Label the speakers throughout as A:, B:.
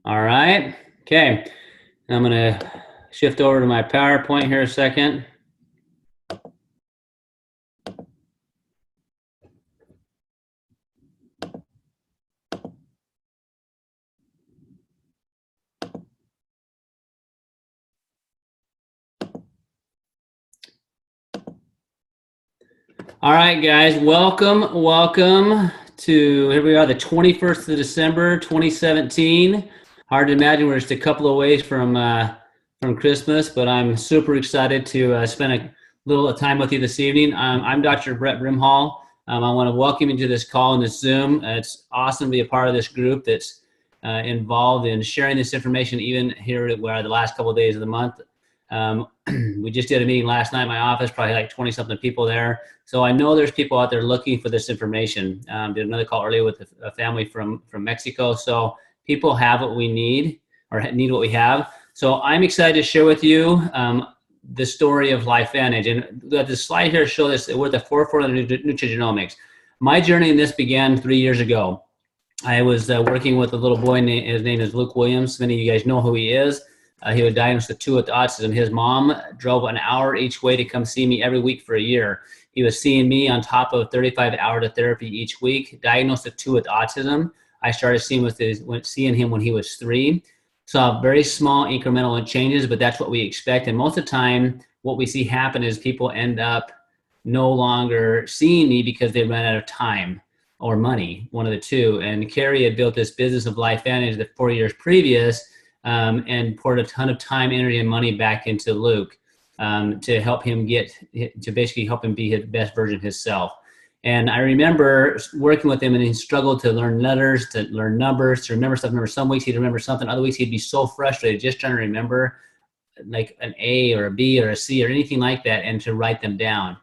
A: All right. Okay. I'm going to shift over to my PowerPoint here a second. All right, guys, welcome to, here we are, the 21st of December, 2017. Hard to imagine we're just a couple of ways from Christmas, but I'm super excited to spend a little time with you this evening. I'm Dr. Brett Brimhall. I want to welcome you to this call and this Zoom. It's awesome to be a part of this group that's involved in sharing this information, even here where the last couple of days of the month. We just did a meeting last night in my office, probably like 20-something people there. So I know there's people out there looking for this information. Did another call earlier with a family from Mexico. So people have what we need, or need what we have. So I'm excited to share with you the story of Lifevantage. And the slide here shows us that we're at the forefront of nutrigenomics. My journey in this began 3 years ago. I was working with a little boy, his name is Luke Williams. Many of you guys know who he is. He was diagnosed with 2 with autism. His mom drove an hour each way to come see me every week for a year. He was seeing me on top of 35 hours of therapy each week, diagnosed with 2 with autism. I started seeing him when he was 3. Saw very small incremental changes, but that's what we expect. And most of the time, what we see happen is people end up no longer seeing me because they ran out of time or money, one of the two. And Carrie had built this business of Lifevantage the 4 years previous, and poured a ton of time, energy, and money back into Luke to help him basically help him be his best version of himself. And I remember working with him, and he struggled to learn letters, to learn numbers, to remember stuff. Remember, some weeks he'd remember something, other weeks he'd be so frustrated just trying to remember like an A or a B or a C or anything like that, and to write them down.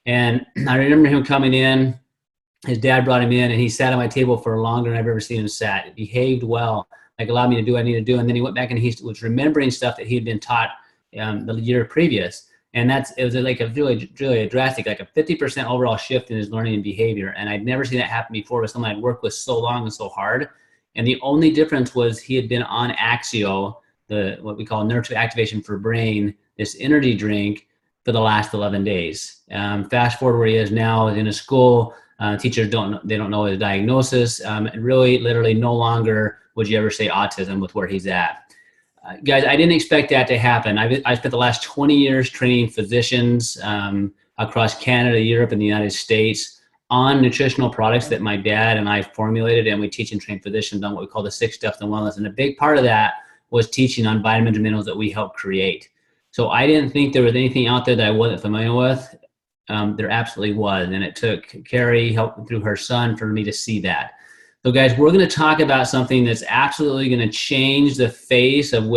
A: And I remember him coming in. His dad brought him in, and he sat at my table for longer than I've ever seen him sat. He behaved well, like allowed me to do what I need to do. And then he went back and he was remembering stuff that he'd been taught the year previous. And it was like a really drastic, like a 50% overall shift in his learning and behavior. And I'd never seen that happen before with someone I'd worked with so long and so hard. And the only difference was he had been on Axio, what we call nurture activation for brain, this energy drink, for the last 11 days. Fast forward where he is now in a school. Teachers don't know his diagnosis. And really, literally, no longer would you ever say autism with where he's at. Guys, I didn't expect that to happen. I spent the last 20 years training physicians across Canada, Europe, and the United States on nutritional products that my dad and I formulated, and we teach and train physicians on what we call the 6 steps to wellness. And a big part of that was teaching on vitamins and minerals that we help create. So I didn't think there was anything out there that I wasn't familiar with. There absolutely was, and it took Carrie help through her son for me to see that. So guys, we're going to talk about something that's absolutely going to change the face of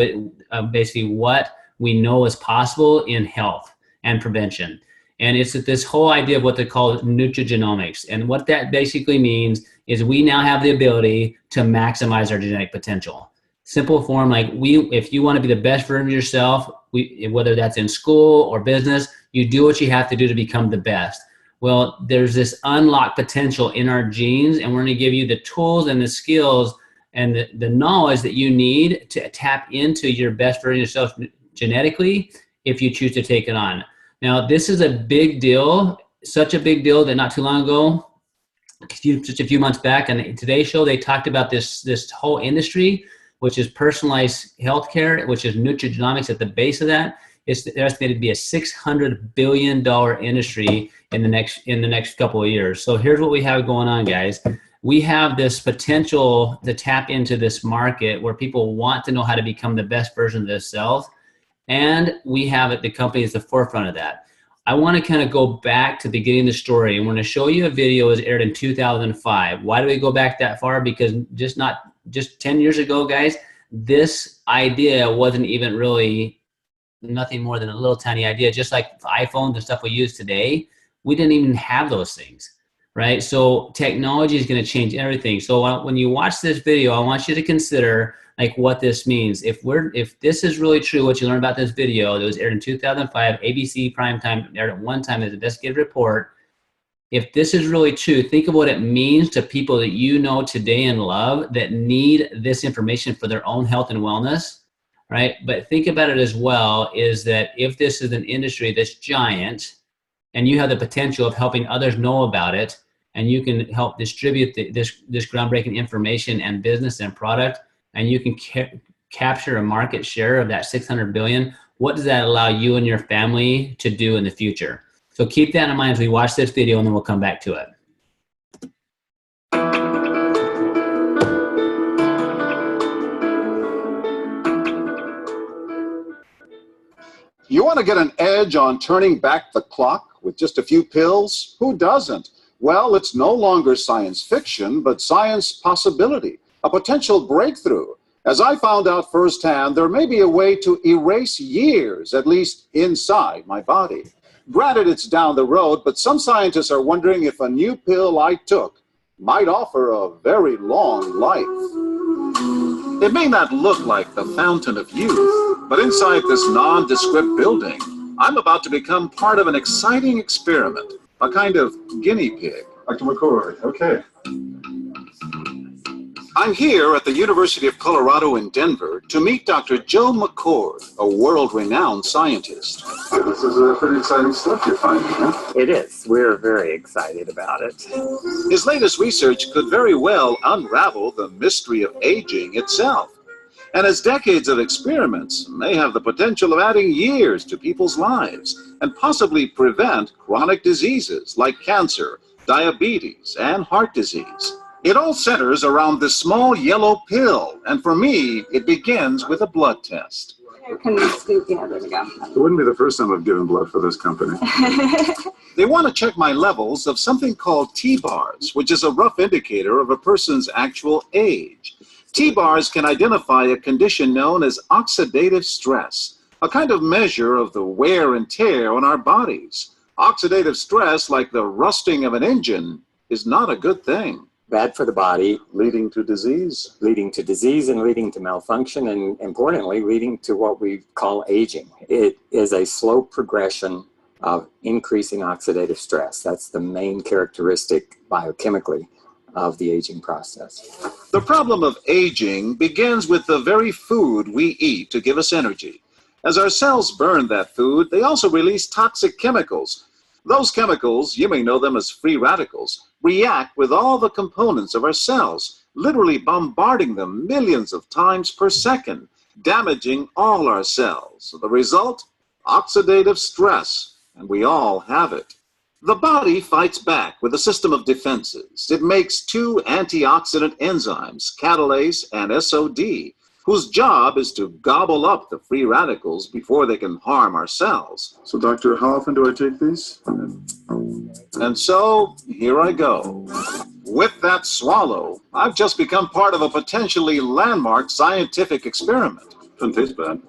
A: basically what we know is possible in health and prevention. And it's this whole idea of what they call nutrigenomics. And what that basically means is we now have the ability to maximize our genetic potential. Simple form, like if you want to be the best version of yourself, whether that's in school or business, you do what you have to do to become the best. Well, there's this unlocked potential in our genes, and we're going to give you the tools and the skills and the knowledge that you need to tap into your best version of yourself genetically if you choose to take it on. Now, this is a big deal, such a big deal that not too long ago, just a few months back, on the Today Show, they talked about this whole industry, which is personalized healthcare, which is nutrigenomics at the base of that. It's estimated to be a $600 billion industry in the next couple of years. So here's what we have going on, guys. We have this potential to tap into this market where people want to know how to become the best version of themselves, and we have the company is the forefront of that. I want to kind of go back to the beginning of the story, and we're going to show you a video that was aired in 2005. Why do we go back that far? Because just 10 years ago, guys, this idea wasn't even really nothing more than a little tiny idea. Just like iPhones and stuff we use today, we didn't even have those things, right? So technology is going to change everything. So when you watch this video, I want you to consider like what this means. If this is really true, what you learned about this video that was aired in 2005, ABC primetime, aired at one time as an investigative report, If this is really true, think of what it means to people that you know today and love that need this information for their own health and wellness, right? But think about it as well, is that if this is an industry that's giant and you have the potential of helping others know about it, and you can help distribute this groundbreaking information and business and product, and you can capture a market share of that 600 billion, what does that allow you and your family to do in the future? So keep that in mind as we watch this video, and then we'll come back to it.
B: You want to get an edge on turning back the clock with just a few pills? Who doesn't? Well, it's no longer science fiction, but science possibility, a potential breakthrough. As I found out firsthand, there may be a way to erase years, at least inside my body. Granted, it's down the road, but some scientists are wondering if a new pill I took might offer a very long life. It may not look like the fountain of youth, but inside this nondescript building, I'm about to become part of an exciting experiment, a kind of guinea pig.
C: Dr. McCord, okay.
B: I'm here at the University of Colorado in Denver to meet Dr. Joe McCord, a world-renowned scientist.
C: This is pretty exciting stuff you're finding, huh?
D: It is. We're very excited about it.
B: His latest research could very well unravel the mystery of aging itself. And his decades of experiments may have the potential of adding years to people's lives and possibly prevent chronic diseases like cancer, diabetes, and heart disease. It all centers around this small yellow pill, and for me, it begins with a blood test.
E: Can we scoop? Yeah, there we go.
C: It wouldn't be the first time I've given blood for this company.
B: They want to check my levels of something called T-bars, which is a rough indicator of a person's actual age. T-bars can identify a condition known as oxidative stress, a kind of measure of the wear and tear on our bodies. Oxidative stress, like the rusting of an engine, is not a good thing.
D: Bad for the body,
B: Leading to disease.
D: leading to disease and leading to malfunction, and importantly, leading to what we call aging. It is a slow progression of increasing oxidative stress. That's the main characteristic biochemically of the aging process.
B: The problem of aging begins with the very food we eat to give us energy. As our cells burn that food, they also release toxic chemicals. Those chemicals, you may know them as free radicals, react with all the components of our cells, literally bombarding them millions of times per second, damaging all our cells. The result? Oxidative stress, and we all have it. The body fights back with a system of defenses. It makes two antioxidant enzymes, catalase and SOD, whose job is to gobble up the free radicals before they can harm our cells.
C: So, doctor, how often do I take these?
B: And so, here I go. With that swallow, I've just become part of a potentially landmark scientific experiment.
C: Doesn't taste bad.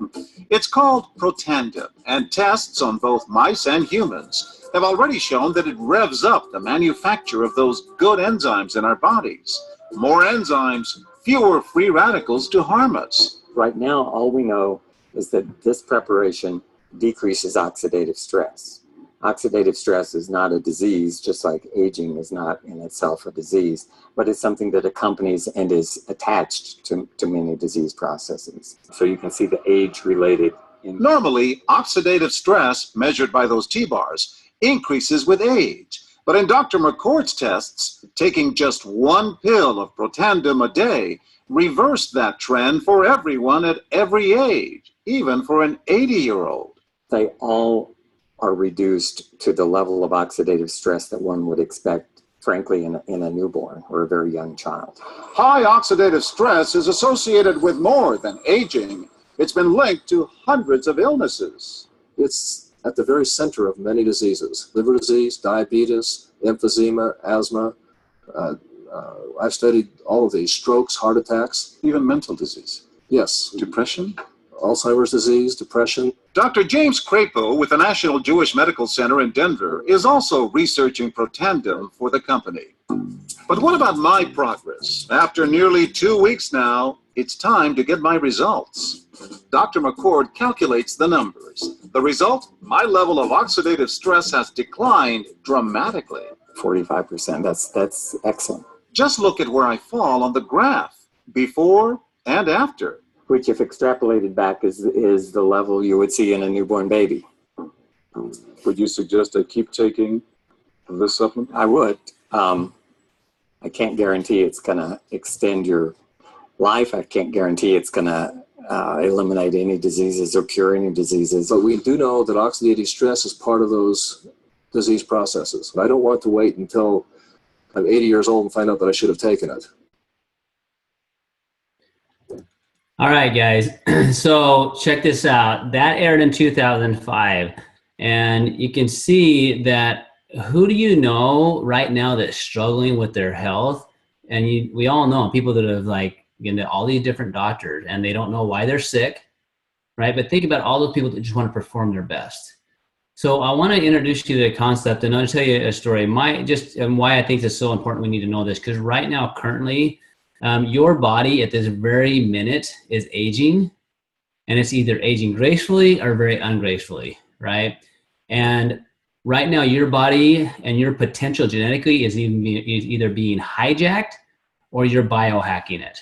B: It's called Protandim, and tests on both mice and humans have already shown that it revs up the manufacture of those good enzymes in our bodies. More enzymes, fewer free radicals to harm us.
D: Right now, all we know is that this preparation decreases oxidative stress. Oxidative stress is not a disease, just like aging is not in itself a disease, but it's something that accompanies and is attached to many disease processes. So you can see the age-related.
B: Normally, oxidative stress, measured by those T-bars, increases with age. But in Dr. McCord's tests, taking just one pill of Protandim a day reversed that trend for everyone at every age, even for an 80-year-old.
D: They all are reduced to the level of oxidative stress that one would expect, frankly, in a newborn or a very young child.
B: High oxidative stress is associated with more than aging. It's been linked to hundreds of illnesses.
F: It's at the very center of many diseases: liver disease, diabetes, emphysema, asthma. I've studied all of these: strokes, heart attacks,
B: Even mental disease.
F: yes,
B: Depression?
F: Alzheimer's disease, depression.
B: Dr. James Crapo with the National Jewish Medical Center in Denver is also researching Protandim for the company. But what about my progress? After nearly 2 weeks now, it's time to get my results. Dr. McCord calculates the numbers. The result? My level of oxidative stress has declined dramatically.
D: 45%. That's excellent.
B: Just look at where I fall on the graph, before and after.
D: Which, if extrapolated back, is the level you would see in a newborn baby.
C: Would you suggest I keep taking this supplement?
D: I would. I can't guarantee it's going to extend your life. I can't guarantee it's going to eliminate any diseases or cure any diseases.
F: But we do know that oxidative stress is part of those disease processes. I don't want to wait until I'm 80 years old and find out that I should have taken it.
A: All right, guys. So check this out. That aired in 2005. And you can see that who do you know right now that's struggling with their health? And we all know people that have like been to all these different doctors and they don't know why they're sick, right? But think about all those people that just want to perform their best. So I want to introduce you to the concept, and I'll tell you a story. And why I think it's so important we need to know this, because right now, currently, your body at this very minute is aging, and it's either aging gracefully or very ungracefully, right? And right now, your body and your potential genetically is either being hijacked or you're biohacking it.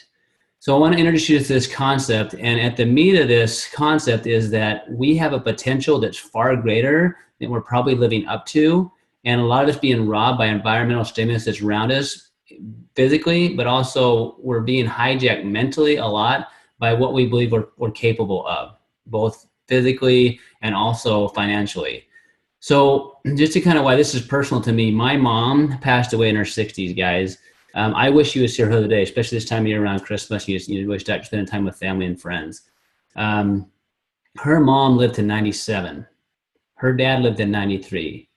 A: So I want to introduce you to this concept, and at the meat of this concept is that we have a potential that's far greater than we're probably living up to, and a lot of it's being robbed by environmental stimulus that's around us physically, but also we're being hijacked mentally a lot by what we believe we're capable of, both physically and also financially. So just to kind of why this is personal to me, my mom passed away in her 60s, guys. I wish you was here the day, especially this time of year around Christmas. You wish to spend time with family and friends. Her mom lived to 97. Her dad lived to 93,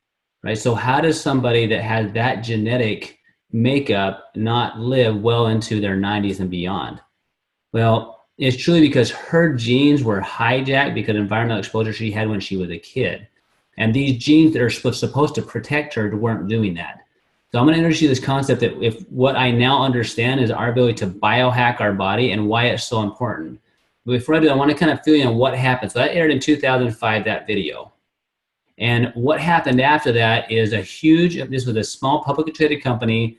A: right? So how does somebody that has that genetic makeup not live well into their 90s and beyond? Well, it's truly because her genes were hijacked because of environmental exposure she had when she was a kid. And these genes that are supposed to protect her weren't doing that. So I'm going to introduce you to this concept that if what I now understand is our ability to biohack our body and why it's so important. But before I do, I want to kind of fill you in what happened. So that aired in 2005, that video. And what happened after that is this was a small publicly traded company,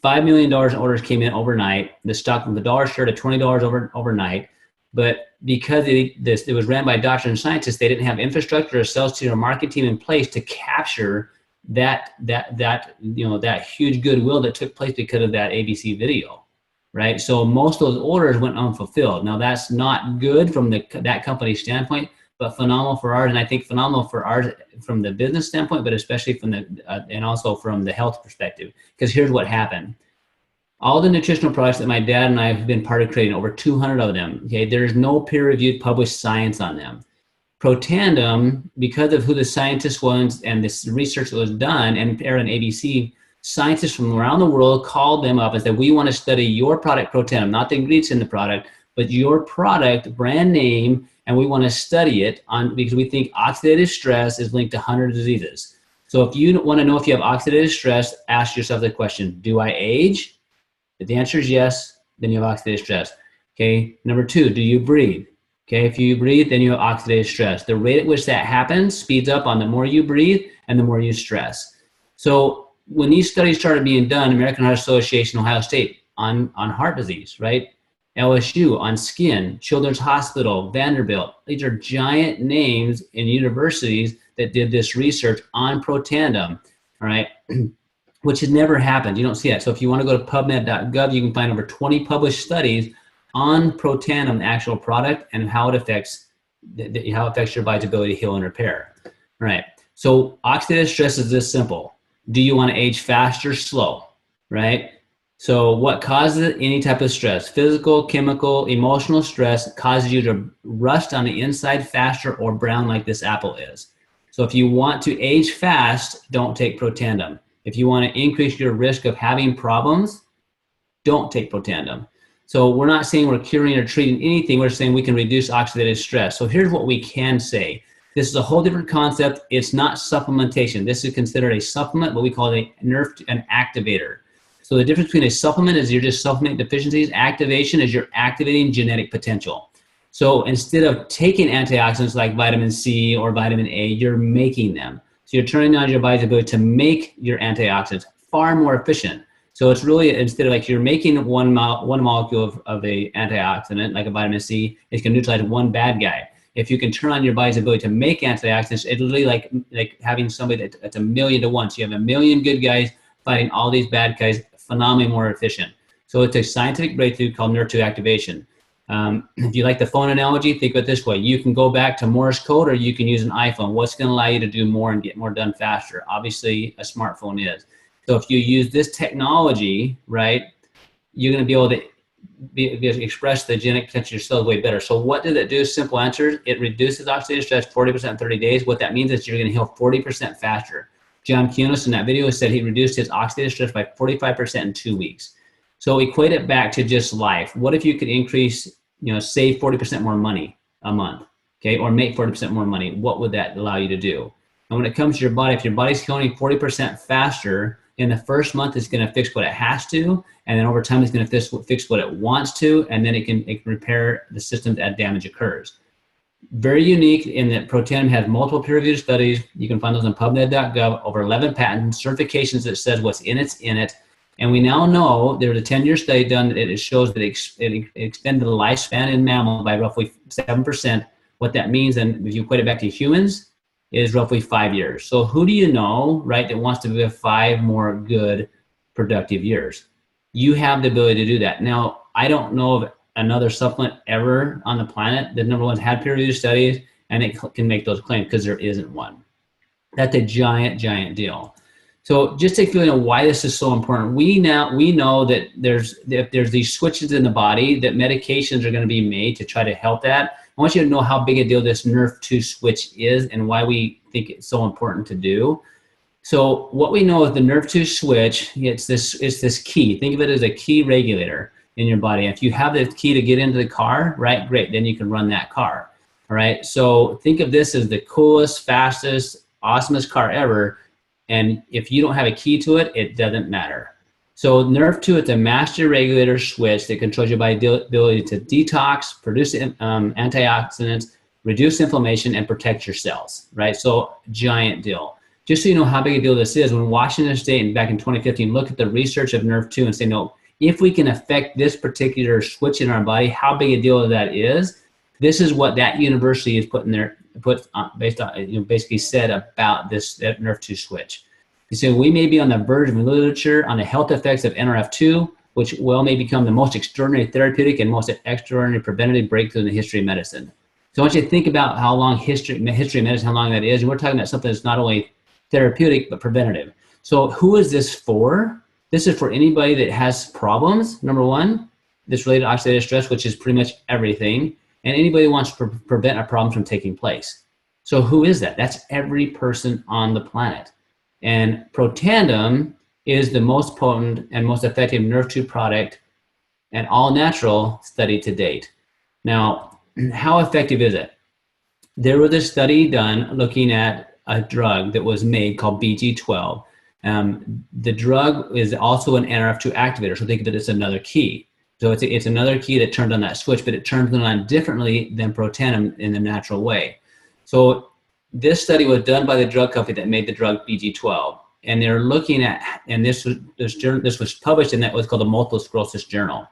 A: $5 million in orders came in overnight. The stock from the dollar share to $20 overnight. But because it was ran by doctors and scientists, they didn't have infrastructure or sales team or marketing team in place to capture that huge goodwill that took place because of that ABC video, right? So most of those orders went unfulfilled. Now that's not good from that company's standpoint, but phenomenal for ours, and I think phenomenal for ours from the business standpoint, but especially from and also from the health perspective. Because here's what happened: all the nutritional products that my dad and I have been part of creating, over 200 of them. Okay, there's no peer-reviewed published science on them. Protandim, because of who the scientist was and this research that was done and aired on ABC, scientists from around the world called them up and said, we want to study your product, Protandim, not the ingredients in the product, but your product, brand name, and we want to study it because we think oxidative stress is linked to 100 diseases. So if you want to know if you have oxidative stress, ask yourself the question, do I age? If the answer is yes, then you have oxidative stress. Okay, number 2, do you breathe? Okay, if you breathe, then you have oxidative stress. The rate at which that happens speeds up on the more you breathe and the more you stress. So when these studies started being done, American Heart Association, Ohio State, on heart disease, right? LSU on skin, Children's Hospital, Vanderbilt. These are giant names in universities that did this research on Protandim, all right? Which has never happened. You don't see that. So if you want to go to pubmed.gov, you can find over 20 published studies on Protandim, the actual product, and how it affects your body's ability to heal and repair. All right. So oxidative stress is this simple. Do you want to age fast or slow? Right? So what causes any type of stress? Physical, chemical, emotional stress causes you to rust on the inside faster or brown like this apple is. So if you want to age fast, don't take Protandim. If you want to increase your risk of having problems, don't take Protandim. So we're not saying we're curing or treating anything. We're saying we can reduce oxidative stress. So here's what we can say. This is a whole different concept. It's not supplementation. This is considered a supplement, but we call it an activator. So the difference between a supplement is you're just supplementing deficiencies. Activation is you're activating genetic potential. So instead of taking antioxidants like vitamin C or vitamin A, you're making them. So you're turning on your body's ability to make your antioxidants far more efficient. So it's really, instead of like you're making one molecule of a antioxidant, like a vitamin C, it's going to neutralize one bad guy. If you can turn on your body's ability to make antioxidants, it's literally like having somebody that's 1,000,000 to 1. So you have 1,000,000 good guys fighting all these bad guys, phenomenally more efficient. So it's a scientific breakthrough called Nerve2 activation. If you like the phone analogy, think of it this way. You can go back to Morse code, or you can use an iPhone. What's going to allow you to do more and get more done faster? Obviously, a smartphone is. So if you use this technology, right, you're going to be able to express the genetic potential of your cells way better. So what did it do? Simple answers. It reduces oxidative stress 40% in 30 days. What that means is you're going to heal 40% faster. John Kunis in that video said he reduced his oxidative stress by 45% in 2 weeks. So equate it back to just life. What if you could increase, save 40% more money a month, okay, or make 40% more money? What would that allow you to do? And when it comes to your body, if your body's healing 40% faster, in the first month, it's going to fix what it has to, and then over time, it's going to fix what it wants to, and then it can repair the system as damage occurs. Very unique in that Protandim has multiple peer-reviewed studies. You can find those on PubMed.gov, over 11 patents, certifications that says what's in it. And we now know there's a 10-year study done that it shows that it extended the lifespan in mammals by roughly 7%. What that means, and if you equate it back to humans, is roughly 5 years. So who do you know, right, that wants to live 5 more good, productive years? You have the ability to do that. Now, I don't know of another supplement ever on the planet that, number one, had peer-reviewed studies and it can make those claims, because there isn't one. That's a giant, giant deal. So just to feel why this is so important, we know that if there's these switches in the body, that medications are going to be made to try to help that. I want you to know how big a deal this Nerve2 switch is and why we think it's so important to do. So what we know is the Nerve2 switch, it's this key. Think of it as a key regulator in your body. If you have the key to get into the car, right, great, then you can run that car. All right, so think of this as the coolest, fastest, awesomest car ever. And if you don't have a key to it, it doesn't matter. So Nerve2, it's a master regulator switch that controls your body's ability to detox, produce antioxidants, reduce inflammation, and protect your cells, right? So giant deal. Just so you know how big a deal this is, when Washington State back in 2015 looked at the research of Nerve2 and say, no, if we can affect this particular switch in our body, how big a deal that is. This is what that university is basically said about this Nerve2 switch. He said, we may be on the verge of literature on the health effects of NRF2, which may become the most extraordinary therapeutic and most extraordinary preventative breakthrough in the history of medicine. So I want you to think about how long history of medicine, how long that is. And we're talking about something that's not only therapeutic, but preventative. So who is this for? This is for anybody that has problems, number one, that's related to oxidative stress, which is pretty much everything. And anybody who wants to prevent a problem from taking place. So who is that? That's every person on the planet. And Protandim is the most potent and most effective Nerve2 product and all natural study to date. Now, how effective is it? There was a study done looking at a drug that was made called BG12. The drug is also an NRF2 activator, so think of it as another key. So it's another key that turns on that switch, but it turns it on differently than Protandim in the natural way. So this study was done by the drug company that made the drug BG12, and they're looking at, and this was published in that was called the Multiple Sclerosis Journal.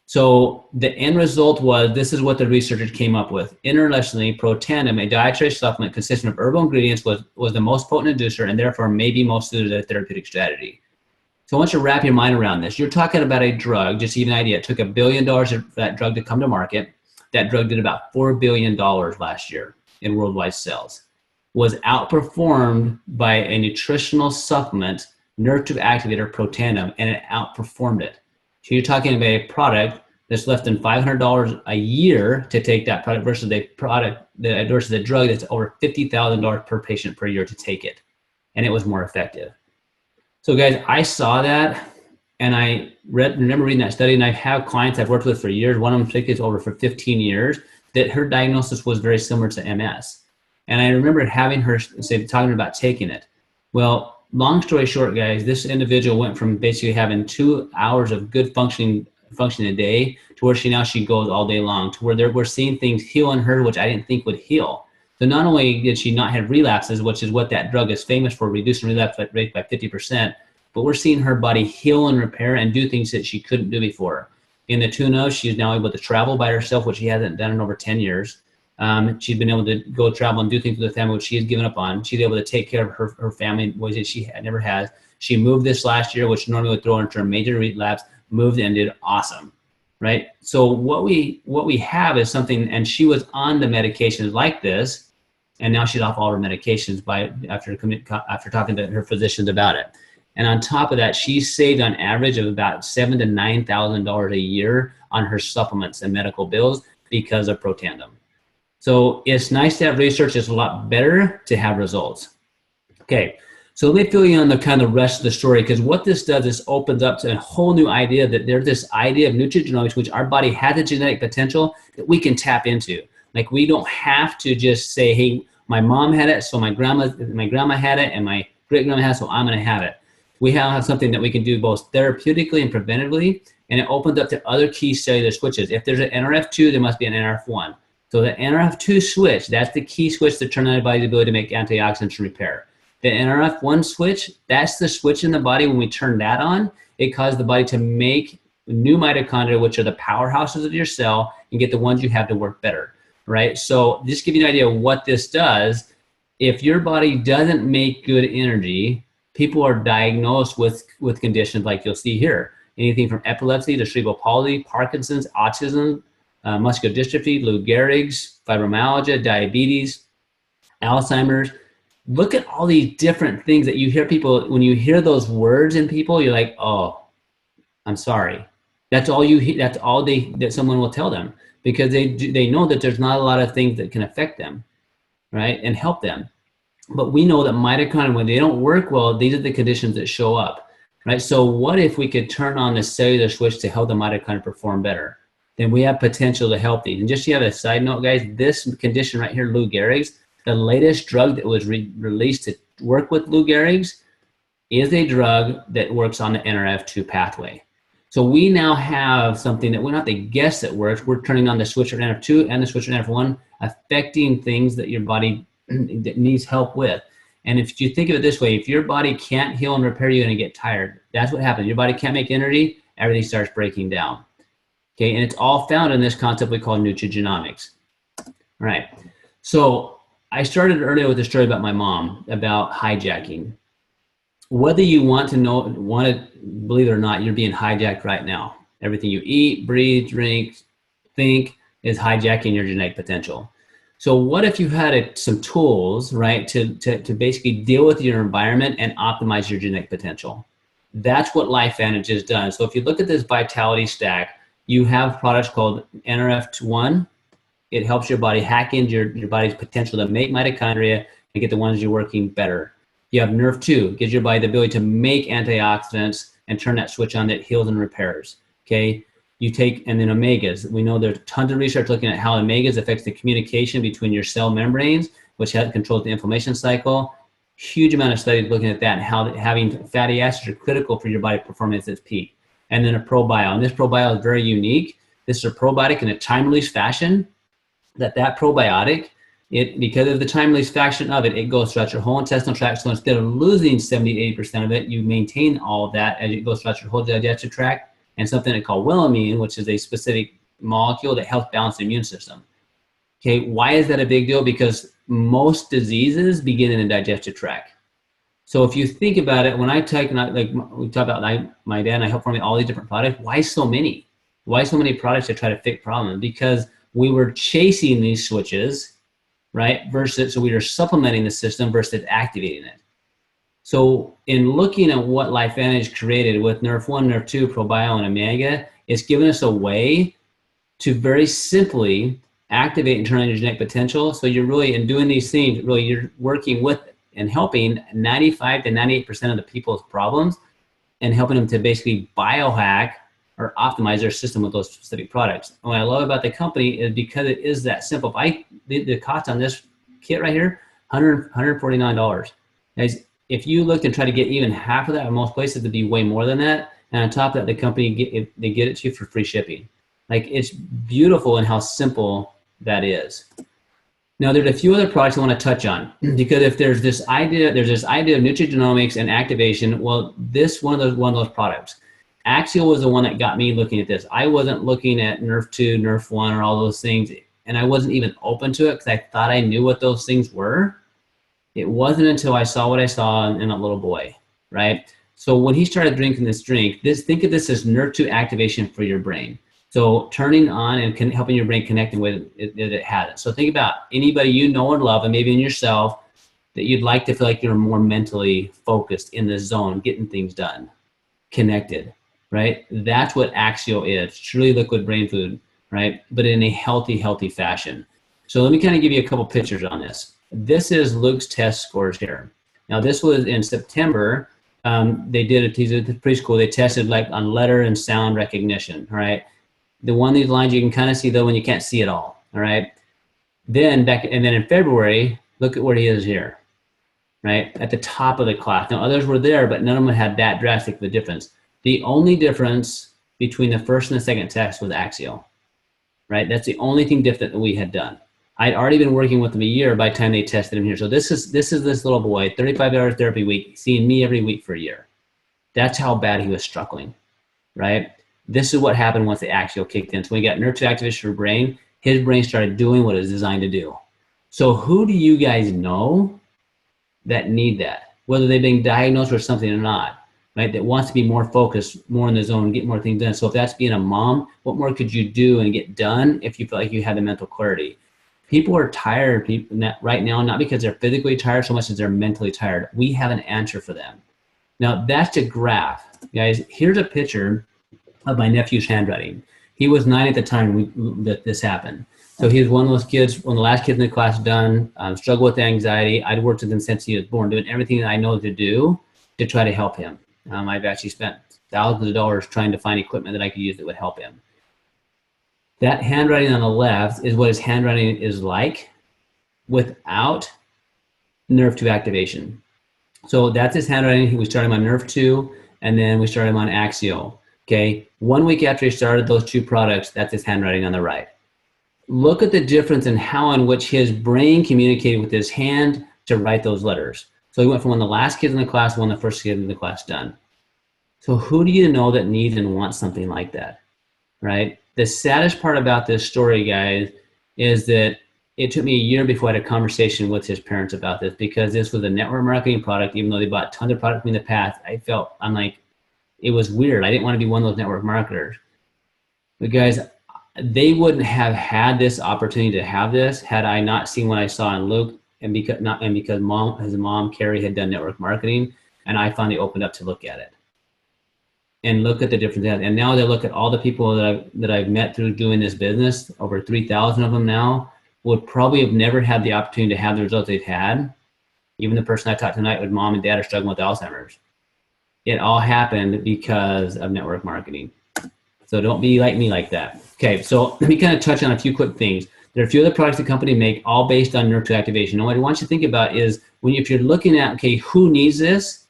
A: So the end result was, this is what the researchers came up with. Interestingly, Protandim, a dietary supplement consisting of herbal ingredients, was the most potent inducer and therefore may be most suited to a therapeutic strategy. So I want you to wrap your mind around this. You're talking about a drug, just to give you an idea, it took $1 billion for that drug to come to market. That drug did about $4 billion last year in worldwide sales. Was outperformed by a nutritional supplement, Nerve2 activator, Protandim, and it outperformed it. So you're talking about a product that's less than $500 a year to take that product versus a product versus a drug that's over $50,000 per patient per year to take it, and it was more effective. So guys, I saw that, and I remember reading that study, and I have clients I've worked with for years. One of them particularly is over for 15 years. That her diagnosis was very similar to MS, and I remember having her talking about taking it. Well, long story short, guys, this individual went from basically having 2 hours of good functioning a day to where she goes all day long, to where we're seeing things heal in her, which I didn't think would heal. So not only did she not have relapses, which is what that drug is famous for, reducing relapse rate by 50%, but we're seeing her body heal and repair and do things that she couldn't do before. In the tune of, she's now able to travel by herself, which she hasn't done in over 10 years. She's been able to go travel and do things with the family, which she has given up on. She's able to take care of her family in ways that she never has. She moved this last year, which normally would throw her into a major relapse, moved and did awesome, right? So what we have is something, and she was on the medications like this, and now she's off all her medications after talking to her physicians about it. And on top of that, she's saved on average of about $7,000 to $9,000 a year on her supplements and medical bills because of Protandim. So it's nice to have research. It's a lot better to have results. Okay, so let me fill you on the kind of rest of the story, because what this does is opens up to a whole new idea that there's this idea of nutrigenomics, which our body has a genetic potential that we can tap into. Like, we don't have to just say, hey, my mom had it, so my grandma had it, and my great-grandma had it, so I'm going to have it. We have something that we can do both therapeutically and preventively, and it opens up to other key cellular switches. If there's an NRF2, there must be an NRF1. So the NRF2 switch, that's the key switch to turn on the body's ability to make antioxidants and repair. The NRF1 switch, that's the switch in the body. When we turn that on, it causes the body to make new mitochondria, which are the powerhouses of your cell, and get the ones you have to work better, right? So just give you an idea of what this does. If your body doesn't make good energy, people are diagnosed with conditions like you'll see here. Anything from epilepsy to cerebral palsy, Parkinson's, autism, muscular dystrophy, Lou Gehrig's, fibromyalgia, diabetes, Alzheimer's. Look at all these different things that you hear people, when you hear those words in people, you're like, oh, I'm sorry. That's all that someone will tell them, because they know that there's not a lot of things that can affect them, right, and help them. But we know that mitochondria, when they don't work well, these are the conditions that show up, right? So what if we could turn on the cellular switch to help the mitochondria perform better? Then we have potential to help these. And just so you have a side note, guys, this condition right here, Lou Gehrig's, the latest drug that was released to work with Lou Gehrig's is a drug that works on the NRF2 pathway. So we now have something that we don't have to guess that works. We're turning on the switch of NRF2 and the switch of NRF1, affecting things that your body that needs help with. And if you think of it this way, if your body can't heal and repair, you're going to get tired. That's what happens. Your body can't make energy, everything starts breaking down. Okay, and it's all found in this concept we call nutrigenomics. All right, so I started earlier with a story about my mom, about hijacking. Whether you want to believe it or not, you're being hijacked right now. Everything you eat, breathe, drink, think is hijacking your genetic potential. So what if you had some tools, right, to basically deal with your environment and optimize your genetic potential? That's what Lifevantage has done. So if you look at this vitality stack, you have products called NRF1. It helps your body hack into your body's potential to make mitochondria and get the ones you're working better. You have NRF2, gives your body the ability to make antioxidants and turn that switch on that heals and repairs. Okay. You take, and then omegas. We know there's tons of research looking at how omegas affects the communication between your cell membranes, which controls the inflammation cycle. Huge amount of studies looking at that and how having fatty acids are critical for your body performance at its peak. And then a probio. And this probio is very unique. This is a probiotic in a time-release fashion. That probiotic, because of the time-release fashion of it, it goes throughout your whole intestinal tract. So instead of losing 70-80% of it, you maintain all of that as it goes throughout your whole digestive tract. And something they call willamine, which is a specific molecule that helps balance the immune system. Okay, why is that a big deal? Because most diseases begin in the digestive tract. So if you think about it, when I take, like we talk about my dad and I help formulate all these different products, why so many? Why so many products to try to fix problems? Because we were chasing these switches, right? So we were supplementing the system versus activating it. So in looking at what Lifevantage created with NRF1, NRF2, Probio, and Omega, it's given us a way to very simply activate and turn on your genetic potential. So you're really, in doing these things, really you're working with and helping 95 to 98% of the people's problems and helping them to basically biohack or optimize their system with those specific products. And what I love about the company is because it is that simple. The cost on this kit right here, $149. Guys, if you looked and try to get even half of that, in most places it'd be way more than that. And on top of that, the company, they get it to you for free shipping. Like, it's beautiful in how simple that is. Now, there's a few other products I want to touch on because if there's this idea of nutrigenomics and activation. Well, this one of those products. Axial was the one that got me looking at this. I wasn't looking at Nerf 2, Nerf 1, or all those things, and I wasn't even open to it because I thought I knew what those things were. It wasn't until I saw what I saw in a little boy, right? So when he started drinking this drink, think of this as Nerf 2 activation for your brain. So turning on and helping your brain connect in a way that it had it. So think about anybody you know and love, and maybe in yourself, that you'd like to feel like you're more mentally focused, in the zone, getting things done, connected, right? That's what Axial is, truly liquid brain food, right? But in a healthy fashion. So let me kind of give you a couple pictures on this. This is Luke's test scores here. Now this was in September. They did it, he's at the preschool, they tested like on letter and sound recognition, all right? The one of these lines you can kind of see though when you can't see it all right? Then in February, look at where he is here, right? At the top of the class. Now others were there, but none of them had that drastic of a difference. The only difference between the first and the second test was Axial, right? That's the only thing different that we had done. I'd already been working with him a year by the time they tested him here. So this is this little boy, 35 hours therapy week, seeing me every week for a year. That's how bad he was struggling, right? This is what happened once the Axial kicked in. So when he got Nerf 2 activation for brain, his brain started doing what it was designed to do. So who do you guys know that need that? Whether they've been diagnosed with something or not, right? That wants to be more focused, more in the zone, get more things done. So if that's being a mom, what more could you do and get done if you feel like you had the mental clarity? People are tired right now, not because they're physically tired so much as they're mentally tired. We have an answer for them. Now that's a graph. Guys, here's a picture of my nephew's handwriting. He was 9 at the time that this happened. So he was one of those kids, one of the last kids in the class done, struggled with anxiety. I'd worked with him since he was born, doing everything that I know to do to try to help him. I've actually spent thousands of dollars trying to find equipment that I could use that would help him. That handwriting on the left is what his handwriting is like without Nerf 2 activation. So that's his handwriting. We started him on Nerf 2, and then we started him on Axial. Okay, 1 week after he started those two products, that's his handwriting on the right. Look at the difference in how in which his brain communicated with his hand to write those letters. So he went from one of the last kids in the class to one of the first kids in the class done. So who do you know that needs and wants something like that, right? The saddest part about this story, guys, is that it took me a year before I had a conversation with his parents about this, because this was a network marketing product. Even though they bought tons of product from me in the past, I'm like, it was weird. I didn't want to be one of those network marketers. But guys, they wouldn't have had this opportunity to have this had I not seen what I saw in Luke, and because his mom Carrie had done network marketing, and I finally opened up to look at it and look at the difference. And now they look at all the people that I've met through doing this business, over 3,000 of them now, would probably have never had the opportunity to have the results they've had. Even the person I talked tonight with mom and dad are struggling with Alzheimer's. It all happened because of network marketing. So don't be like me like that. Okay, so let me kind of touch on a few quick things. There are a few other products the company make, all based on Nerf 2 activation. And what I want you to think about is, if you're looking at, okay, who needs this?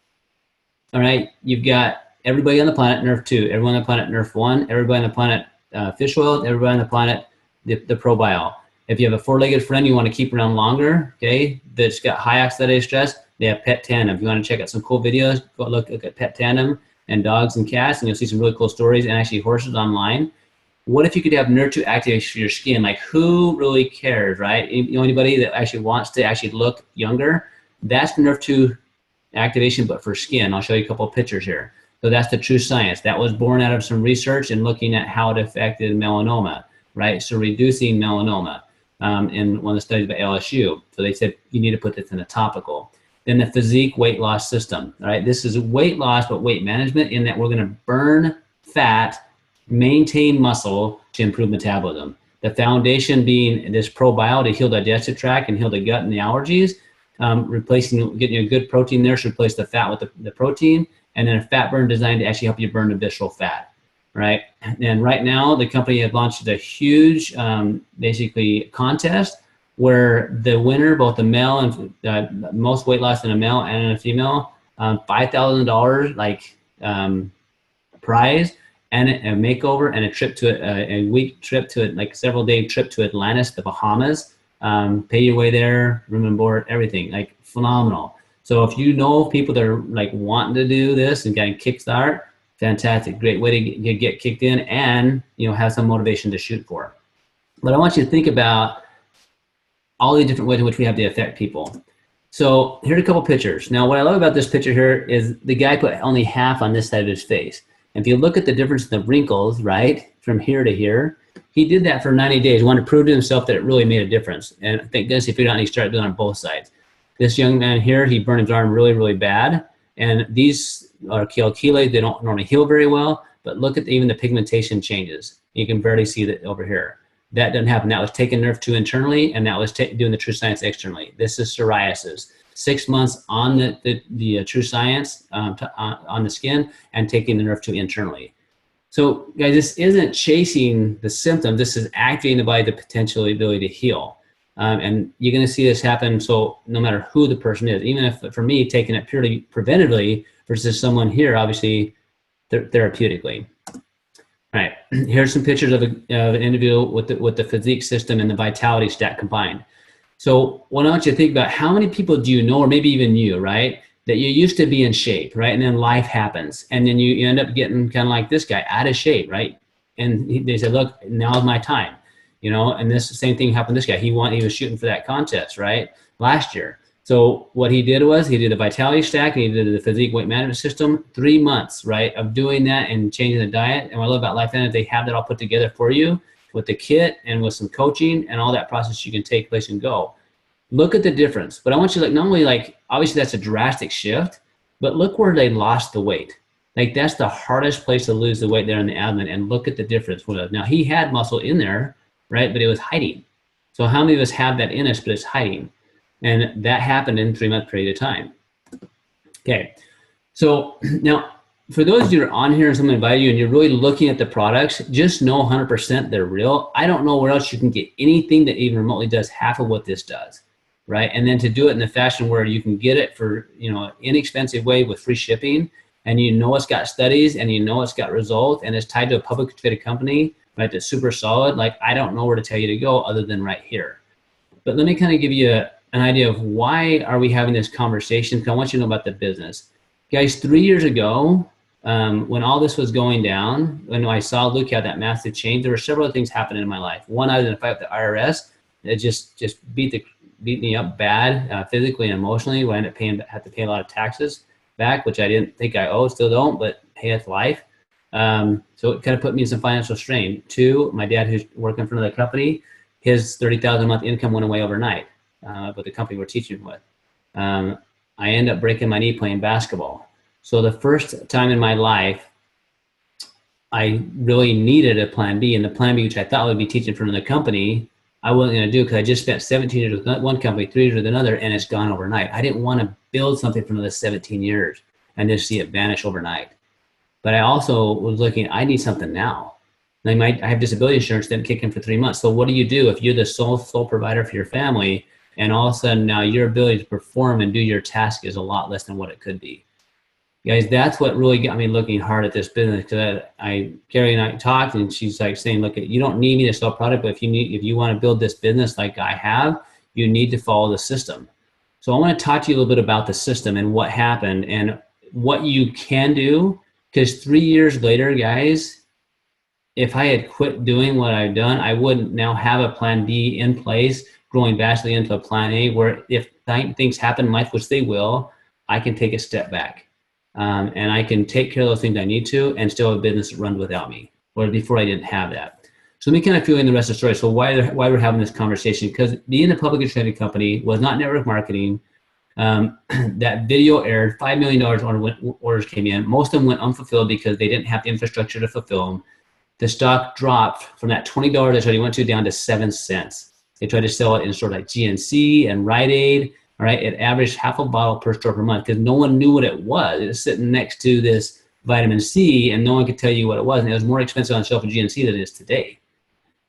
A: All right, you've got everybody on the planet, Nerf 2, everyone on the planet, Nerf 1, everybody on the planet, fish oil, everybody on the planet, the ProBio. If you have a four-legged friend you want to keep around longer, okay, that's got high oxidative stress, they have Protandim. If you want to check out some cool videos, go look at Protandim and dogs and cats, and you'll see some really cool stories, and actually horses online. What if you could have Nerf 2 activation for your skin? Like, who really cares, right? Anybody that actually wants to actually look younger, that's Nerf 2 activation, but for skin. I'll show you a couple of pictures here. So that's the true science. That was born out of some research and looking at how it affected melanoma, right? So reducing melanoma in one of the studies by LSU. So they said, you need to put this in a topical. Then the Physique weight loss system, right? This is weight loss, but weight management, in that we're gonna burn fat, maintain muscle to improve metabolism. The foundation being this ProBio to heal the digestive tract and heal the gut and the allergies, getting a good protein there to replace the fat with the protein, and then a fat burn designed to actually help you burn the visceral fat, right? And right now, the company has launched a huge, basically, contest where the winner, both the male and most weight loss in a male and in a female, $5,000 prize, and a makeover and a trip to a week trip to it, like several day trip to Atlantis, the Bahamas, Pay your way there, room and board, everything, like phenomenal. So if you know people that are like wanting to do this and getting kickstart, fantastic, great way to get kicked in and, you know, have some motivation to shoot for. But I want you to think about all the different ways in which we have to affect people. So here's a couple pictures. Now, what I love about this picture here is the guy put only half on this side of his face. And if you look at the difference in the wrinkles, right, from here to here, he did that for 90 days, wanted to prove to himself that it really made a difference. And thank goodness he figured out and he started doing it on both sides. This young man here, he burned his arm really, really bad. And these are cheliculae. They don't normally heal very well, but look at even the pigmentation changes. You can barely see that over here. That doesn't happen. That was taking nerve 2 internally, and that was doing the True Science externally. This is psoriasis. 6 months on the True Science on the skin and taking the nerve 2 internally. So guys, this isn't chasing the symptom. This is activating the body, the potential ability to heal. And you're going to see this happen. So no matter who the person is, even if for me, taking it purely preventatively versus someone here, obviously therapeutically. All right, here's some pictures of an individual with the physique system and the vitality stat combined. So what I want you to think about, how many people do you know, or maybe even you, right, that you used to be in shape, right, and then life happens, and then you end up getting kind of like this guy, out of shape, right? And they said, look, now's my time, you know, and this same thing happened to this guy. He was shooting for that contest, right, last year. So what he did was he did a vitality stack and he did the physique weight management system, 3 months, right, of doing that and changing the diet. And what I love about Lifevantage, they have that all put together for you with the kit and with some coaching and all that process you can take place and go. Look at the difference. But I want you to like, not only like, obviously that's a drastic shift, but look where they lost the weight. Like that's the hardest place to lose the weight there in the abdomen, and look at the difference. Now he had muscle in there, right, but it was hiding. So how many of us have that in us, but it's hiding? And that happened in a 3-month period of time. Okay, so now for those of you that are on here and someone invited you and you're really looking at the products, just know 100% they're real. I don't know where else you can get anything that even remotely does half of what this does, right? And then to do it in the fashion where you can get it for, you know, inexpensive way with free shipping, and you know it's got studies and you know it's got results and it's tied to a publicly traded company, right, that's super solid. Like I don't know where to tell you to go other than right here. But let me kind of give you an idea of why are we having this conversation, because I want you to know about the business. Guys, 3 years ago, when all this was going down, when I saw Luke had that massive change, there were several things happening in my life. One, I was in a fight with the IRS. It just beat me up bad, physically and emotionally. Where I ended up had to pay a lot of taxes back, which I didn't think I owed, still don't, but hey, it's life. So it kind of put me in some financial strain. 2, my dad, who's working for another company, his $30,000 a month income went away overnight. With the company we're teaching with. I ended up breaking my knee playing basketball. So the first time in my life, I really needed a plan B, and the plan B, which I thought would be teaching for another company, I wasn't going to do, because I just spent 17 years with one company, 3 years with another, and it's gone overnight. I didn't want to build something for another 17 years and just see it vanish overnight. But I also was looking, I need something now. I have disability insurance, didn't kick in for 3 months. So what do you do if you're the sole provider for your family, and all of a sudden now your ability to perform and do your task is a lot less than what it could be? Guys, that's what really got me looking hard at this business, because Carrie and I talked, and she's like saying, look, you don't need me to sell product, but if you want to build this business like I have, you need to follow the system. So I want to talk to you a little bit about the system and what happened and what you can do, because 3 years later, guys, if I had quit doing what I've done, I wouldn't now have a plan B in place, growing vastly into a plan A, where if things happen in life, which they will, I can take a step back. And I can take care of those things I need to and still have a business run without me, where before I didn't have that. So let me kind of fill in the rest of the story. So why we're having this conversation, because being a publicly traded company was not network marketing. That video aired, $5 million orders came in. Most of them went unfulfilled because they didn't have the infrastructure to fulfill them. The stock dropped from that $20 I already went to down to 7 cents. They tried to sell it in stores like GNC and Rite Aid. All right, it averaged half a bottle per store per month because no one knew what it was. It was sitting next to this vitamin C, and no one could tell you what it was. And it was more expensive on the shelf of GNC than it is today.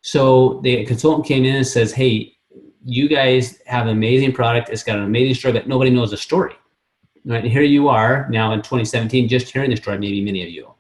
A: So the consultant came in and says, hey, you guys have an amazing product. It's got an amazing story, but nobody knows the story. Right, and here you are now in 2017, just hearing the story, maybe many of you.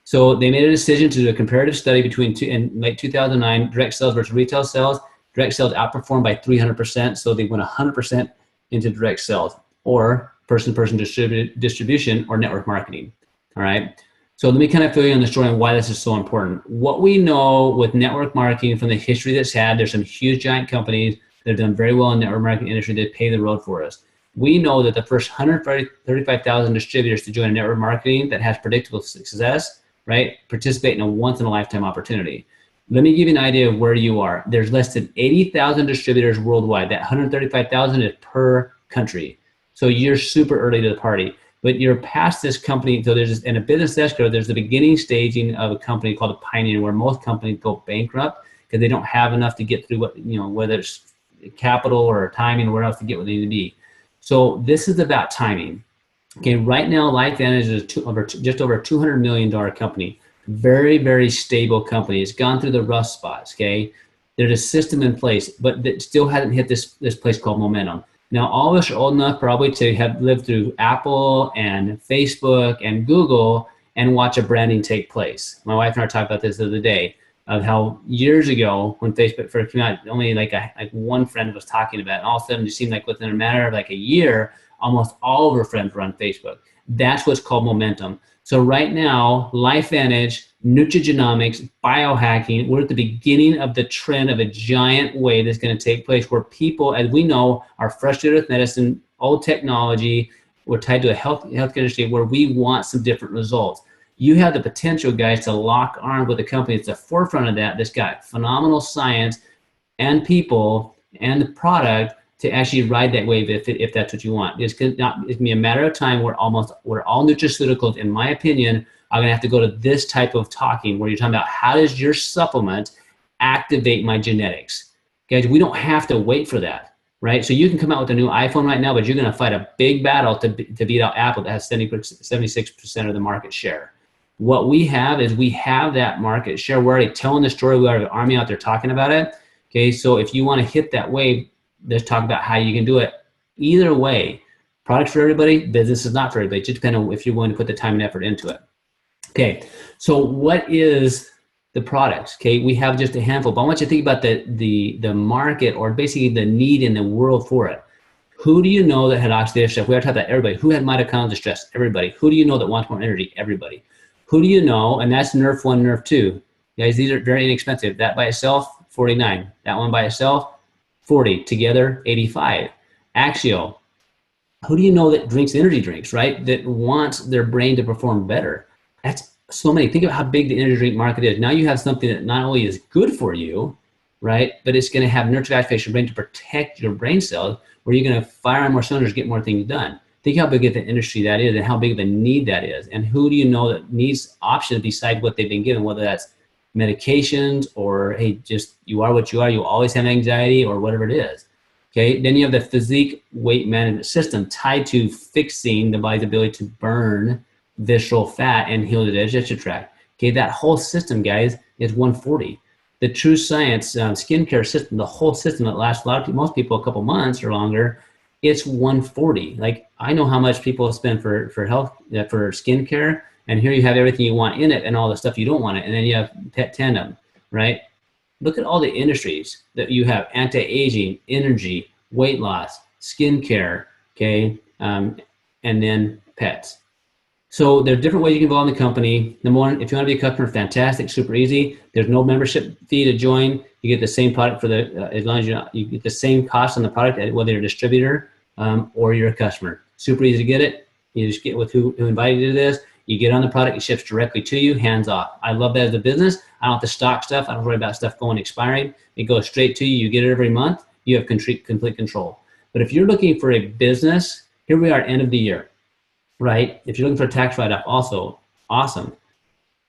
A: So they made a decision to do a comparative study between in late 2009, direct sales versus retail sales. Direct sales outperformed by 300%, so they went 100% into direct sales or person-to-person distribution or network marketing. All right. So let me kind of fill you in the story on why this is so important. What we know with network marketing from the history that's had, there's some huge giant companies that have done very well in the network marketing industry that pave the road for us. We know that the first 135,000 distributors to join network marketing that has predictable success, right, participate in a once-in-a-lifetime opportunity. Let me give you an idea of where you are. There's less than 80,000 distributors worldwide. That 135,000 is per country. So you're super early to the party. But you're past this company, so there's, in a business escrow, there's the beginning staging of a company called a pioneer, where most companies go bankrupt because they don't have enough to get through what, whether it's capital or timing or where else to get where they need to be. So this is about timing. Okay, right now, Lifevantage is just over a $200 million company. Very, very stable company. It's gone through the rough spots, okay? There's a system in place, but it still hasn't hit this place called momentum. Now, all of us are old enough probably to have lived through Apple and Facebook and Google and watch a branding take place. My wife and I talked about this the other day of how years ago when Facebook first came out, only like one friend was talking about it. And all of a sudden it seemed like within a matter of like a year, almost all of her friends were on Facebook. That's what's called momentum. So right now, Lifevantage, Nutrigenomics, Biohacking, we're at the beginning of the trend of a giant wave that's going to take place where people, as we know, are frustrated with medicine, old technology. We're tied to a healthcare industry where we want some different results. You have the potential, guys, to lock arms with a company that's at the forefront of that, that's got phenomenal science and people and the product to actually ride that wave if that's what you want. It's going to be a matter of time where all nutraceuticals, in my opinion, are going to have to go to this type of talking where you're talking about how does your supplement activate my genetics. Guys, we don't have to wait for that, right? So you can come out with a new iPhone right now, but you're going to fight a big battle to beat out Apple that has 76% of the market share. What we have is we have that market share. We're already telling the story. We have an army out there talking about it. Okay, so if you want to hit that wave, let's talk about how you can do it. Either way, products for everybody, business is not for everybody. It just depends on if you're willing to put the time and effort into it. Okay, so what is the products? Okay, we have just a handful, but I want you to think about the market, or basically the need in the world for it. Who do you know that had oxidative stress? We are talking about everybody. Who had mitochondrial distress? Everybody. Who do you know that wants more energy? Everybody. Who do you know? And that's nerf 1, nerf 2. Guys, these are very inexpensive. That by itself, $49. That one by itself, $40. Together, $85. Axial. Who do you know that drinks energy drinks, right? That wants their brain to perform better? That's so many. Think about how big the energy drink market is. Now you have something that not only is good for you, right, but it's going to have nurture activation brain to protect your brain cells, where you're going to fire on more cylinders, get more things done. Think how big of an industry that is and how big of a need that is. And who do you know that needs options beside what they've been given, whether that's medications or, hey, just you are what you are, you always have anxiety or whatever it is. Okay, then you have the Physique weight management system tied to fixing the body's ability to burn visceral fat and heal the digestive tract. Okay, that whole system, guys, is $140. The True Science skincare system, the whole system that lasts most people a couple months or longer, it's $140. Like, I know how much people spend for health, for skincare, and here you have everything you want in it and all the stuff you don't want it, and then you have Protandim, right? Look at all the industries that you have: anti-aging, energy, weight loss, skincare, okay, and then pets. So there's different ways you can involve in the company. Number one, if you want to be a customer, fantastic, super easy. There's no membership fee to join. You get the same product for as long as you get the same cost on the product, whether you're a distributor or you're a customer. Super easy to get it. You just get with who invited you to this. You get on the product, it ships directly to you, hands off. I love that as a business. I don't have to stock stuff. I don't worry about stuff going expiring. It goes straight to you. You get it every month. You have complete control. But if you're looking for a business, here we are, end of the year, right? If you're looking for a tax write-off, also awesome.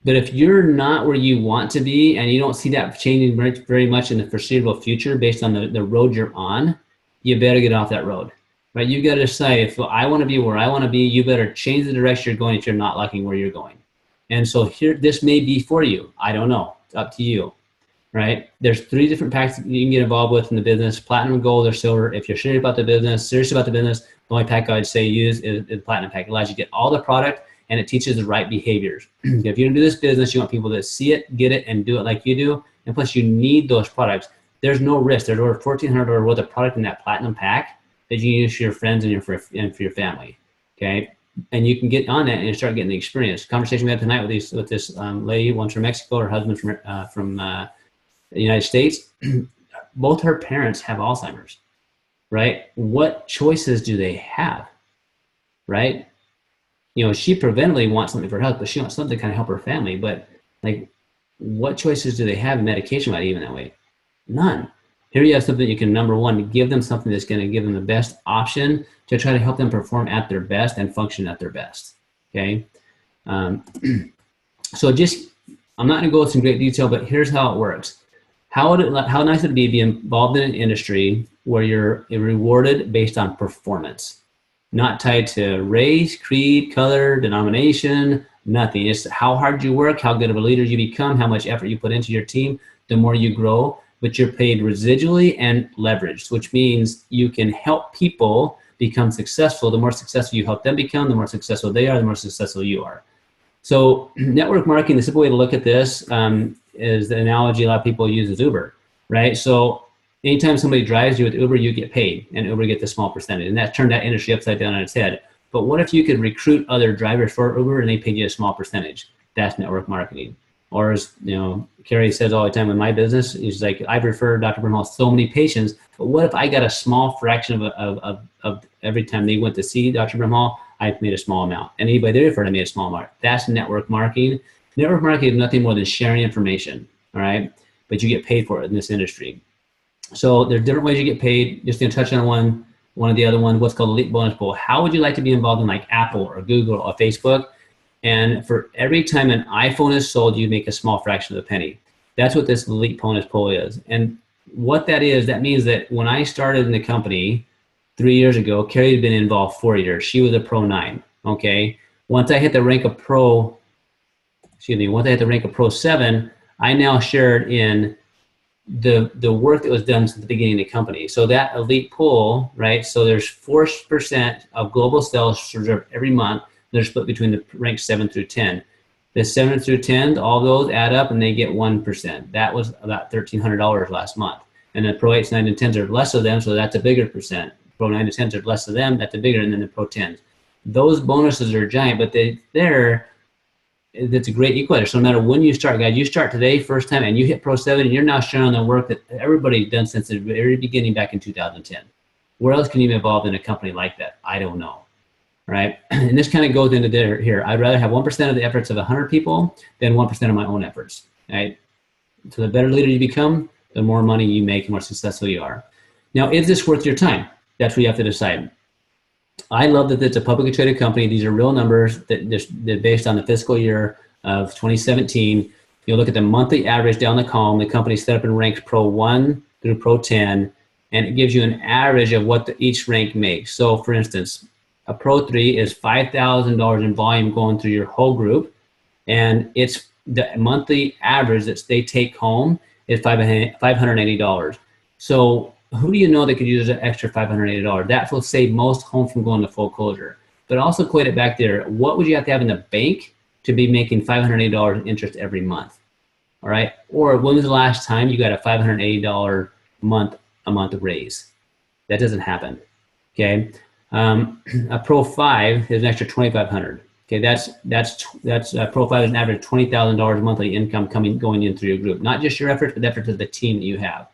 A: But if you're not where you want to be and you don't see that changing very much in the foreseeable future based on the road you're on, you better get off that road. Right, you got to decide, if I want to be where I want to be, you better change the direction you're going if you're not liking where you're going. And so here, this may be for you. I don't know. It's up to you, right? There's 3 different packs you can get involved with in the business: platinum, gold, or silver. If you're serious about the business, the only pack I'd say use is the platinum pack. It allows you to get all the product, and it teaches the right behaviors. If you're going to do this business, you want people that see it, get it, and do it like you do. And plus, you need those products. there's no risk. There's over $1,400 worth of product in that platinum pack that you use for your friends and for your family. Okay. And you can get on that and start getting the experience. Conversation we had tonight with this lady, one's from Mexico, her husband's from the United States. Both her parents have Alzheimer's, right? What choices do they have, right? You know, she preventatively wants something for her health, but she wants something to kind of help her family. But like, what choices do they have medication-wise even that way? None. Here you have something you can, number one, give them something that's going to give them the best option to try to help them perform at their best and function at their best. Okay. So just, I'm not going to go into great detail, but here's how it works. How nice would it be involved in an industry where you're rewarded based on performance, not tied to race, creed, color, denomination, nothing. It's how hard you work, how good of a leader you become, how much effort you put into your team, the more you grow, but you're paid residually and leveraged, which means you can help people become successful. The more successful you help them become, the more successful they are, the more successful you are. So network marketing, the simple way to look at this is the analogy a lot of people use is Uber, right? So anytime somebody drives you with Uber, you get paid, and Uber gets a small percentage, and that turned that industry upside down on its head. But what if you could recruit other drivers for Uber and they paid you a small percentage? That's network marketing. Or as you know, Carrie says all the time in my business, he's like, I've referred Dr. Brimhall so many patients, but what if I got a small fraction of every time they went to see Dr. Brimhall, I made a small amount. And anybody they referred, I made a small amount. That's network marketing. Network marketing is nothing more than sharing information, all right? But you get paid for it in this industry. So there's different ways you get paid. Just gonna touch on one of the other ones, what's called Elite Bonus Pool. How would you like to be involved in like Apple or Google or Facebook? And for every time an iPhone is sold, you make a small fraction of a penny. That's what this Elite Bonus Pool is. And what that is, that means that when I started in the company 3 years ago, Carrie had been involved 4 years. She was a Pro 9, okay? Once I hit the rank of Pro 7, I now shared in the work that was done since the beginning of the company. So that elite pool, right? So there's 4% of global sales reserved every month. They're split between the ranks 7 through 10. The 7 through 10, all those add up and they get 1%. That was about $1,300 last month. And the Pro 8s, 9, and 10s are less of them, so that's a bigger percent. Pro 9 to 10s are less of them, that's a bigger, and then the Pro 10s. Those bonuses are giant, but that's a great equalizer. So no matter when you start, guys, you start today, first time, and you hit Pro 7, and you're now sharing the work that everybody's done since the very beginning back in 2010. Where else can you be involved in a company like that? I don't know, right? And this kind of goes into here. I'd rather have 1% of the efforts of 100 people than 1% of my own efforts, right? So the better leader you become, the more money you make, the more successful you are. Now, is this worth your time? That's what you have to decide. I love that it's a publicly traded company. These are real numbers that they're based on the fiscal year of 2017. You look at the monthly average down the column. The company's set up and ranked Pro 1 through Pro 10, and it gives you an average of what each rank makes. So, for instance, a Pro 3 is $5,000 in volume going through your whole group, and it's the monthly average that they take home is $580. So who do you know that could use an extra $580? That will save most homes from going to full closure. But also equate it back there. What would you have to have in the bank to be making $580 in interest every month? All right. Or when was the last time you got a $580 a month raise? That doesn't happen. Okay. A Pro 5 is an extra $2,500. Okay. That's Pro 5 is an average $20,000 monthly income going in through your group. Not just your efforts, but the efforts of the team that you have.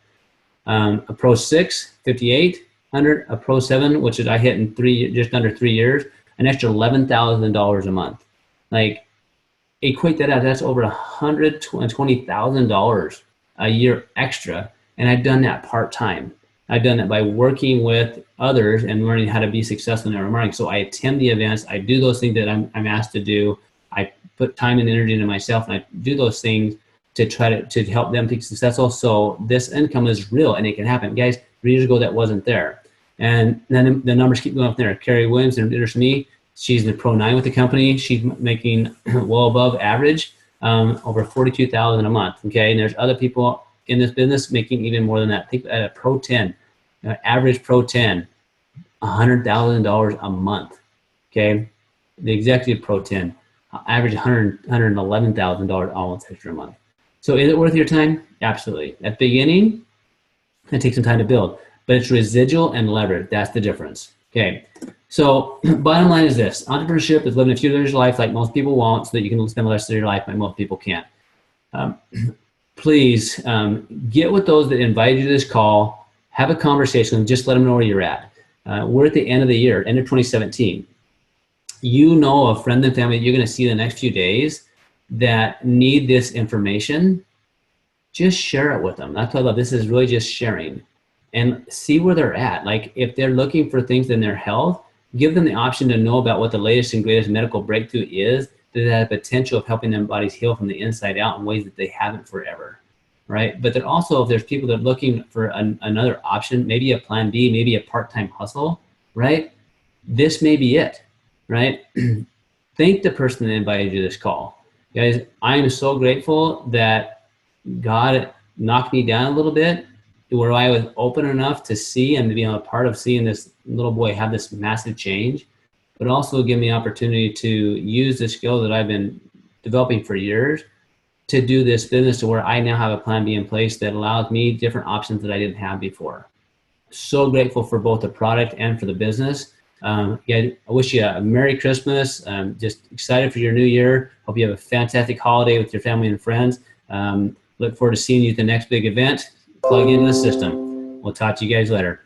A: A Pro 6, $5,800. A Pro 7, which is I hit in just under 3 years, an extra $11,000 a month. Like, equate that out. That's over $120,000 a year extra, and I've done that part-time. I've done that by working with others and learning how to be successful in network marketing. So I attend the events. I do those things that I'm asked to do. I put time and energy into myself, and I do those things to try to help them be successful. So this income is real, and it can happen. Guys, 3 years ago, that wasn't there. And then the numbers keep going up there. Carrie Williams introduced me. She's in the Pro 9 with the company. She's making well above average, over $42,000 a month. Okay, and there's other people in this business making even more than that. Think at a Pro 10, average Pro 10, $100,000 a month. Okay, the executive Pro 10, average $111,000 almost extra a month. So is it worth your time? Absolutely. At the beginning, It takes some time to build, but it's residual and levered. That's the difference. Okay. So bottom line is this: entrepreneurship is living a few years of your life like most people won't, so that you can spend the rest of your life like most people can't. Please get with those that invited you to this call, have a conversation, and just let them know where you're at. We're at the end of the year, end of 2017. You know a friend and family that you're going to see the next few days that need this information. Just share it with them. That's what I love. This is really just sharing, and see where they're at. Like if they're looking for things in their health, give them the option to know about what the latest and greatest medical breakthrough is that has potential of helping their bodies heal from the inside out in ways that they haven't forever, right? But then also, if there's people that are looking for another option, maybe a plan B, maybe a part-time hustle, right? This may be it, right? Thank the person that invited you to this call. Guys, I am so grateful that God knocked me down a little bit where I was open enough to see and to be a part of seeing this little boy have this massive change, but also give me the opportunity to use the skill that I've been developing for years to do this business to where I now have a plan B in place that allows me different options that I didn't have before. So grateful for both the product and for the business. Yeah, I wish you a Merry Christmas. Just excited for your new year. Hope you have a fantastic holiday with your family and friends. Look forward to seeing you at the next big event. Plug into the system. We'll talk to you guys later.